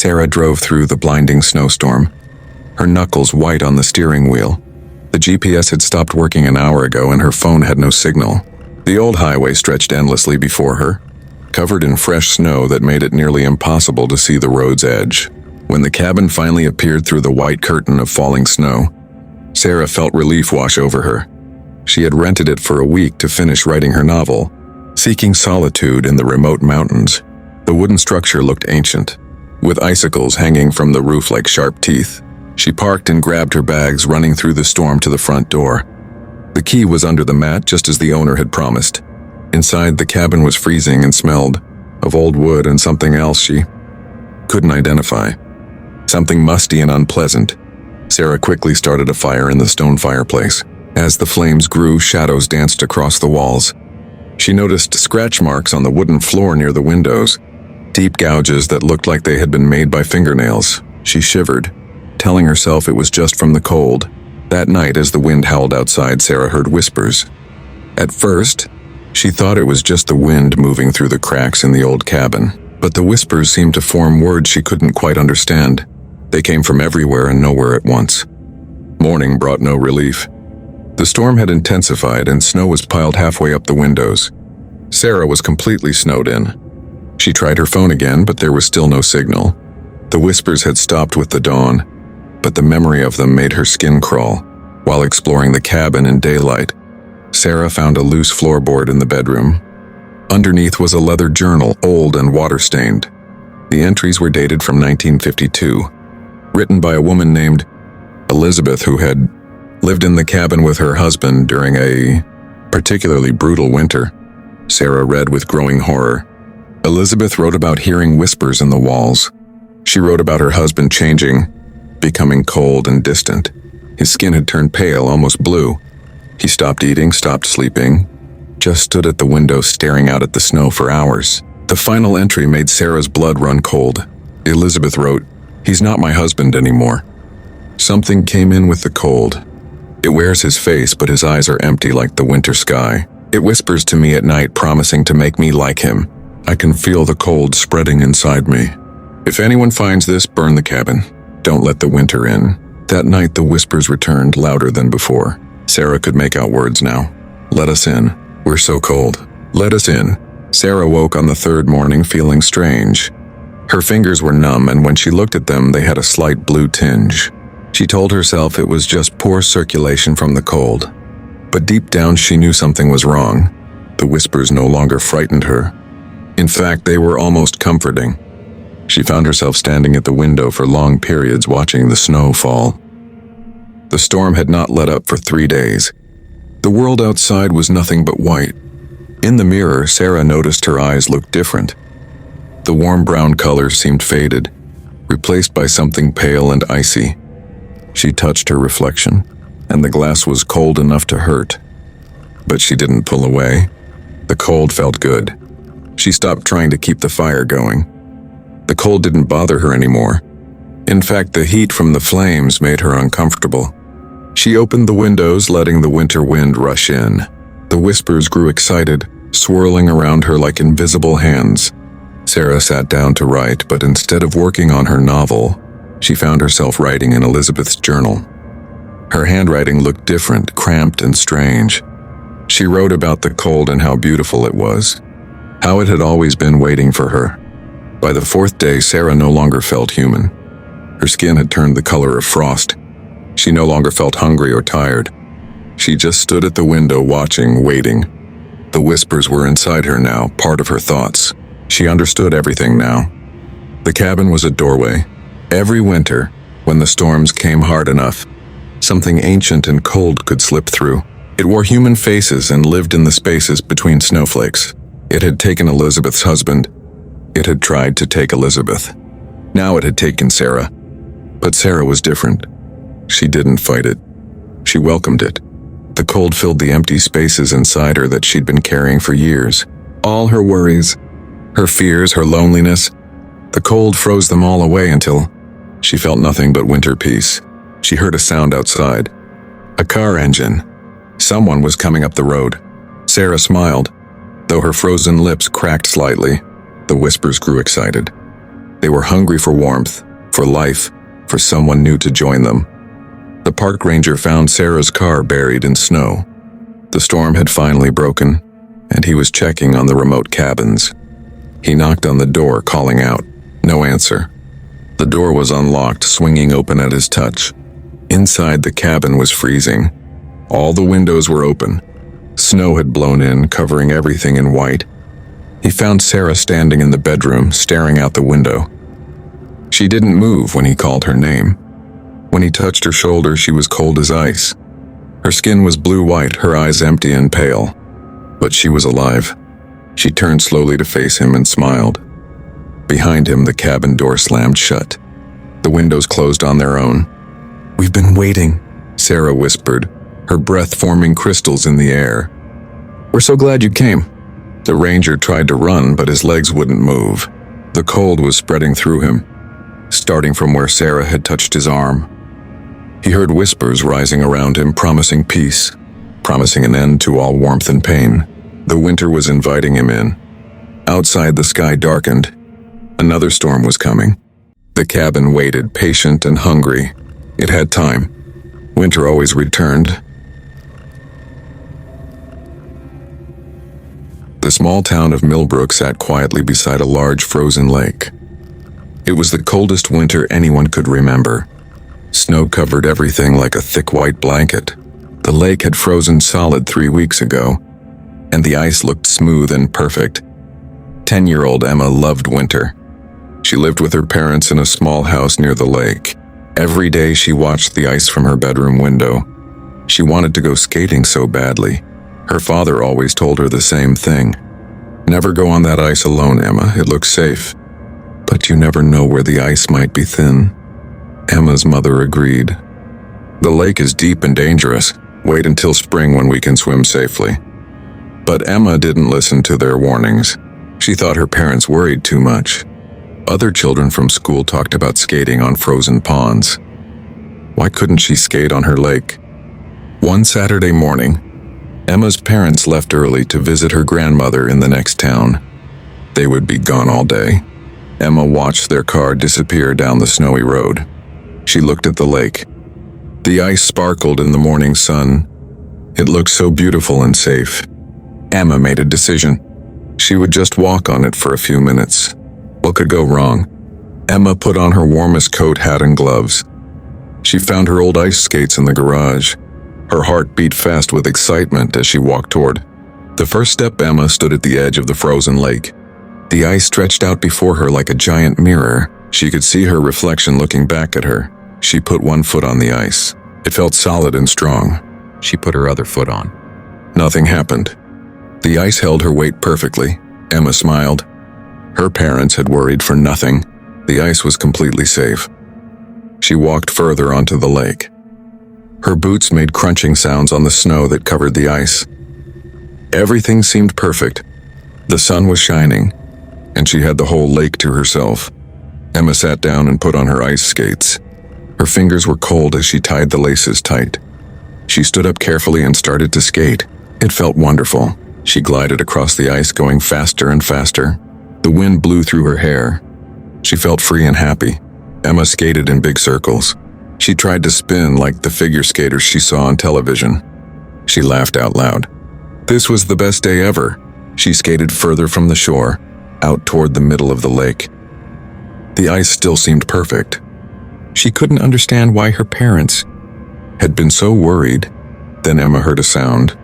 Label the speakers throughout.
Speaker 1: Sarah drove through the blinding snowstorm, her knuckles white on the steering wheel. The GPS had stopped working an hour ago and her phone had no signal. The old highway stretched endlessly before her, covered in fresh snow that made it nearly impossible to see the road's edge. When the cabin finally appeared through the white curtain of falling snow, Sarah felt relief wash over her. She had rented it for a week to finish writing her novel, seeking solitude in the remote mountains. The wooden structure looked ancient, with icicles hanging from the roof like sharp teeth. She parked and grabbed her bags, running through the storm to the front door. The key was under the mat, just as the owner had promised. Inside, the cabin was freezing and smelled of old wood and something else she couldn't identify. Something musty and unpleasant. Sarah quickly started a fire in the stone fireplace. As the flames grew, shadows danced across the walls. She noticed scratch marks on the wooden floor near the windows, deep gouges that looked like they had been made by fingernails. She shivered, telling herself it was just from the cold. That night, as the wind howled outside, Sarah heard whispers. At first, she thought it was just the wind moving through the cracks in the old cabin, but the whispers seemed to form words she couldn't quite understand. They came from everywhere and nowhere at once. Morning brought no relief. The storm had intensified and snow was piled halfway up the windows. Sarah was completely snowed in. She tried her phone again, but there was still no signal. The whispers had stopped with the dawn, but the memory of them made her skin crawl. While exploring the cabin in daylight, Sarah found a loose floorboard in the bedroom. Underneath was a leather journal, old and water-stained. The entries were dated from 1952, written by a woman named Elizabeth who had lived in the cabin with her husband during a particularly brutal winter. Sarah read with growing horror. Elizabeth wrote about hearing whispers in the walls. She wrote about her husband changing, becoming cold and distant. His skin had turned pale, almost blue. He stopped eating, stopped sleeping, just stood at the window staring out at the snow for hours. The final entry made Sarah's blood run cold. Elizabeth wrote, "He's not my husband anymore. Something came in with the cold. It wears his face, but his eyes are empty like the winter sky. It whispers to me at night, promising to make me like him. I can feel the cold spreading inside me. If anyone finds this, burn the cabin. Don't let the winter in." That night, the whispers returned, louder than before. Sarah could make out words now. "Let us in. We're so cold. Let us in." Sarah woke on the third morning feeling strange. Her fingers were numb, and when she looked at them, they had a slight blue tinge. She told herself it was just poor circulation from the cold. But deep down, she knew something was wrong. The whispers no longer frightened her. In fact, they were almost comforting. She found herself standing at the window for long periods watching the snow fall. The storm had not let up for 3 days. The world outside was nothing but white. In the mirror, Sarah noticed her eyes looked different. The warm brown color seemed faded, replaced by something pale and icy. She touched her reflection, and the glass was cold enough to hurt. But she didn't pull away. The cold felt good. She stopped trying to keep the fire going. The cold didn't bother her anymore. In fact, the heat from the flames made her uncomfortable. She opened the windows, letting the winter wind rush in. The whispers grew excited, swirling around her like invisible hands. Sarah sat down to write, but instead of working on her novel, she found herself writing in Elizabeth's journal. Her handwriting looked different, cramped and strange. She wrote about the cold and how beautiful it was, how it had always been waiting for her. By the 4th day, Sarah no longer felt human. Her skin had turned the color of frost. She no longer felt hungry or tired. She just stood at the window watching, waiting. The whispers were inside her now, part of her thoughts. She understood everything now. The cabin was a doorway. Every winter, when the storms came hard enough, something ancient and cold could slip through. It wore human faces and lived in the spaces between snowflakes. It had taken Elizabeth's husband. It had tried to take Elizabeth. Now it had taken Sarah. But Sarah was different. She didn't fight it. She welcomed it. The cold filled the empty spaces inside her that she'd been carrying for years. All her worries, her fears, her loneliness, the cold froze them all away until she felt nothing but winter peace. She heard a sound outside. A car engine. Someone was coming up the road. Sarah smiled, though her frozen lips cracked slightly. The whispers grew excited. They were hungry for warmth, for life, for someone new to join them. The park ranger found Sarah's car buried in snow. The storm had finally broken, and he was checking on the remote cabins. He knocked on the door, calling out. No answer. The door was unlocked, swinging open at his touch. Inside, the cabin was freezing. All the windows were open. Snow had blown in, covering everything in white. He found Sarah standing in the bedroom, staring out the window. She didn't move when he called her name. When he touched her shoulder, she was cold as ice. Her skin was blue-white, her eyes empty and pale. But she was alive. She turned slowly to face him and smiled. Behind him, the cabin door slammed shut. The windows closed on their own. "We've been waiting," Sarah whispered, her breath forming crystals in the air. "We're so glad you came." The ranger tried to run, but his legs wouldn't move. The cold was spreading through him, starting from where Sarah had touched his arm. He heard whispers rising around him, promising peace, promising an end to all warmth and pain. The winter was inviting him in. Outside, the sky darkened. Another storm was coming. The cabin waited, patient and hungry. It had time. Winter always returned. The small town of Millbrook sat quietly beside a large frozen lake. It was the coldest winter anyone could remember. Snow covered everything like a thick white blanket. The lake had frozen solid 3 weeks ago, and the ice looked smooth and perfect. 10-year-old Emma loved winter. She lived with her parents in a small house near the lake. Every day she watched the ice from her bedroom window. She wanted to go skating so badly. Her father always told her the same thing. "Never go on that ice alone, Emma. It looks safe. But you never know where the ice might be thin." Emma's mother agreed. "The lake is deep and dangerous. Wait until spring when we can swim safely." But Emma didn't listen to their warnings. She thought her parents worried too much. Other children from school talked about skating on frozen ponds. Why couldn't she skate on her lake? One Saturday morning, Emma's parents left early to visit her grandmother in the next town. They would be gone all day. Emma watched their car disappear down the snowy road. She looked at the lake. The ice sparkled in the morning sun. It looked so beautiful and safe. Emma made a decision. She would just walk on it for a few minutes. What could go wrong? Emma put on her warmest coat, hat, and gloves. She found her old ice skates in the garage. Her heart beat fast with excitement as she walked toward. The first step, Emma stood at the edge of the frozen lake. The ice stretched out before her like a giant mirror. She could see her reflection looking back at her. She put one foot on the ice. It felt solid and strong. She put her other foot on. Nothing happened. The ice held her weight perfectly. Emma smiled. Her parents had worried for nothing. The ice was completely safe. She walked further onto the lake. Her boots made crunching sounds on the snow that covered the ice. Everything seemed perfect. The sun was shining, and she had the whole lake to herself. Emma sat down and put on her ice skates. Her fingers were cold as she tied the laces tight. She stood up carefully and started to skate. It felt wonderful. She glided across the ice, going faster and faster. The wind blew through her hair. She felt free and happy. Emma skated in big circles. She tried to spin like the figure skaters she saw on television. She laughed out loud. This was the best day ever. She skated further from the shore, out toward the middle of the lake. The ice still seemed perfect. She couldn't understand why her parents had been so worried. Then Emma heard a sound.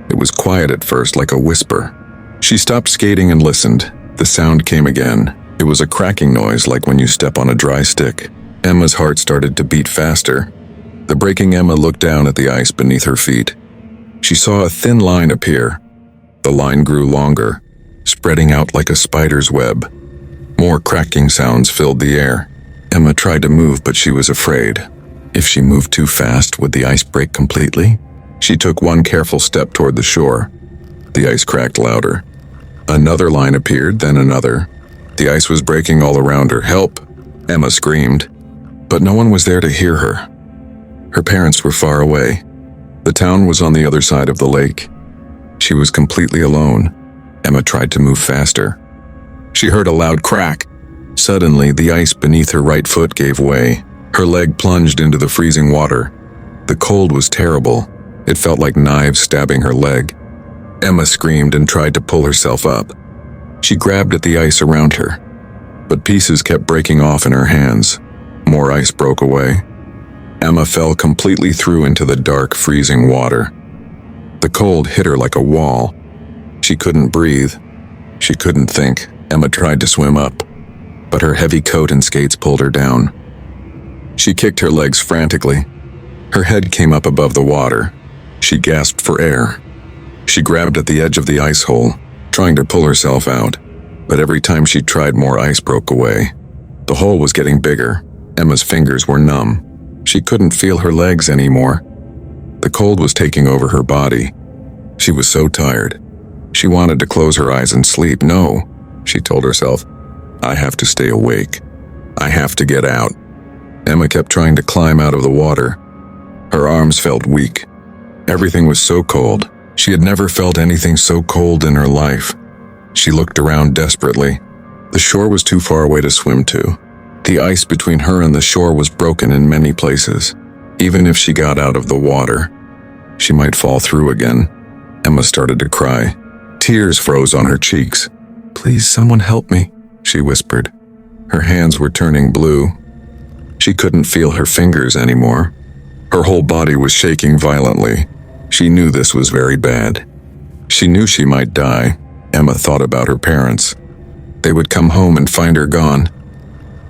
Speaker 1: It was quiet at first, like a whisper. She stopped skating and listened. The sound came again. It was a cracking noise, like when you step on a dry stick. Emma's heart started to beat faster. The breaking Emma looked down at the ice beneath her feet. She saw a thin line appear. The line grew longer, spreading out like a spider's web. More cracking sounds filled the air. Emma tried to move, but she was afraid. If she moved too fast, would the ice break completely? She took one careful step toward the shore. The ice cracked louder. Another line appeared, then another. The ice was breaking all around her. "Help!" Emma screamed. But no one was there to hear her. Her parents were far away. The town was on the other side of the lake. She was completely alone. Emma tried to move faster. She heard a loud crack. Suddenly, the ice beneath her right foot gave way. Her leg plunged into the freezing water. The cold was terrible. It felt like knives stabbing her leg. Emma screamed and tried to pull herself up. She grabbed at the ice around her, but pieces kept breaking off in her hands. More ice broke away. Emma fell completely through into the dark, freezing water. The cold hit her like a wall. She couldn't breathe. She couldn't think. Emma tried to swim up, but her heavy coat and skates pulled her down. She kicked her legs frantically. Her head came up above the water. She gasped for air. She grabbed at the edge of the ice hole, trying to pull herself out, but every time she tried, more ice broke away. The hole was getting bigger. Emma's fingers were numb. She couldn't feel her legs anymore. The cold was taking over her body. She was so tired. She wanted to close her eyes and sleep. No, she told herself, I have to stay awake. I have to get out. Emma kept trying to climb out of the water. Her arms felt weak. Everything was so cold. She had never felt anything so cold in her life. She looked around desperately. The shore was too far away to swim to. The ice between her and the shore was broken in many places. Even if she got out of the water, she might fall through again. Emma started to cry. Tears froze on her cheeks. Please, someone help me, she whispered. Her hands were turning blue. She couldn't feel her fingers anymore. Her whole body was shaking violently. She knew this was very bad. She knew she might die. Emma thought about her parents. They would come home and find her gone.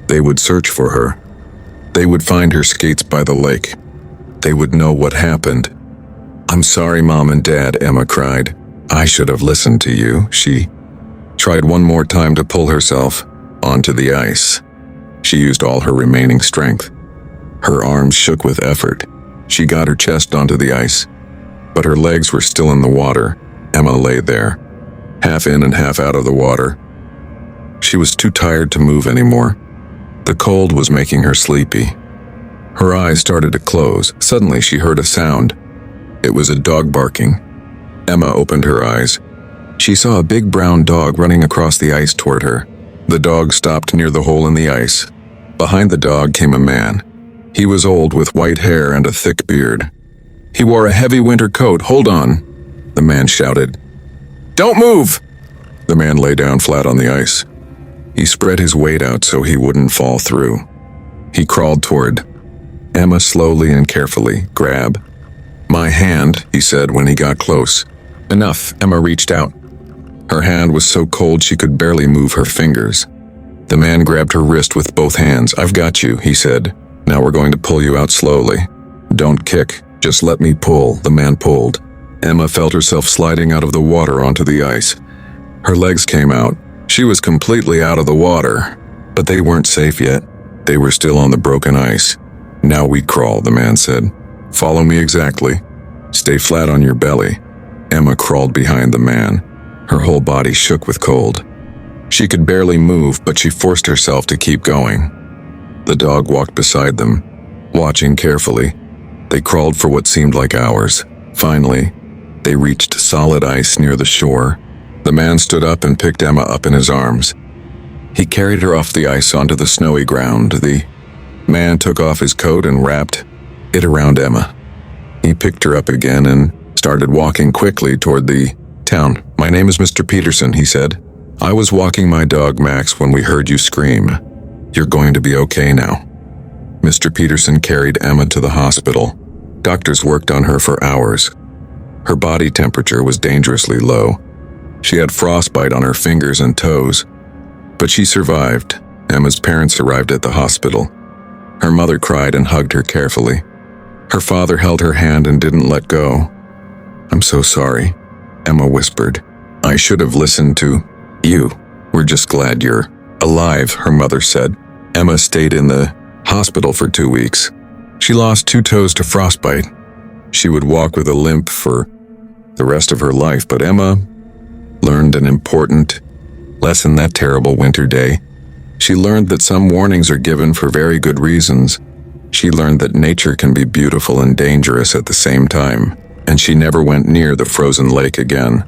Speaker 1: They would search for her. They would find her skates by the lake. They would know what happened. I'm sorry, Mom and Dad, Emma cried. I should have listened to you. She tried one more time to pull herself onto the ice. She used all her remaining strength. Her arms shook with effort. She got her chest onto the ice, but her legs were still in the water. Emma lay there, half in and half out of the water. She was too tired to move anymore. The cold was making her sleepy. Her eyes started to close. Suddenly, she heard a sound. It was a dog barking. Emma opened her eyes. She saw a big brown dog running across the ice toward her. The dog stopped near the hole in the ice. Behind the dog came a man. He was old, with white hair and a thick beard. He wore a heavy winter coat. Hold on, the man shouted. Don't move! The man lay down flat on the ice. He spread his weight out so he wouldn't fall through. He crawled toward Emma slowly and carefully. Grab my hand, he said when he got close. Enough, Emma reached out. Her hand was so cold she could barely move her fingers. The man grabbed her wrist with both hands. I've got you, he said. Now we're going to pull you out slowly. Don't kick, just let me pull. The man pulled. Emma felt herself sliding out of the water onto the ice. Her legs came out. She was completely out of the water, but they weren't safe yet. They were still on the broken ice. Now we crawl, the man said. Follow me exactly. Stay flat on your belly. Emma crawled behind the man. Her whole body shook with cold. She could barely move, but she forced herself to keep going. The dog walked beside them, watching carefully. They crawled for what seemed like hours. Finally, they reached solid ice near the shore. The man stood up and picked Emma up in his arms. He carried her off the ice onto the snowy ground. The man took off his coat and wrapped it around Emma. He picked her up again and started walking quickly toward the town. My name is Mr. Peterson, he said. I was walking my dog Max when we heard you scream. You're going to be okay now. Mr. Peterson carried Emma to the hospital. Doctors worked on her for hours. Her body temperature was dangerously low. She had frostbite on her fingers and toes, but she survived. Emma's parents arrived at the hospital. Her mother cried and hugged her carefully. Her father held her hand and didn't let go. I'm so sorry, Emma whispered. I should have listened to you. We're just glad you're alive, her mother said. Emma stayed in the hospital for 2 weeks. She lost 2 toes to frostbite. She would walk with a limp for the rest of her life, but Emma learned an important lesson that terrible winter day. She learned that some warnings are given for very good reasons. She learned that nature can be beautiful and dangerous at the same time, and she never went near the frozen lake again.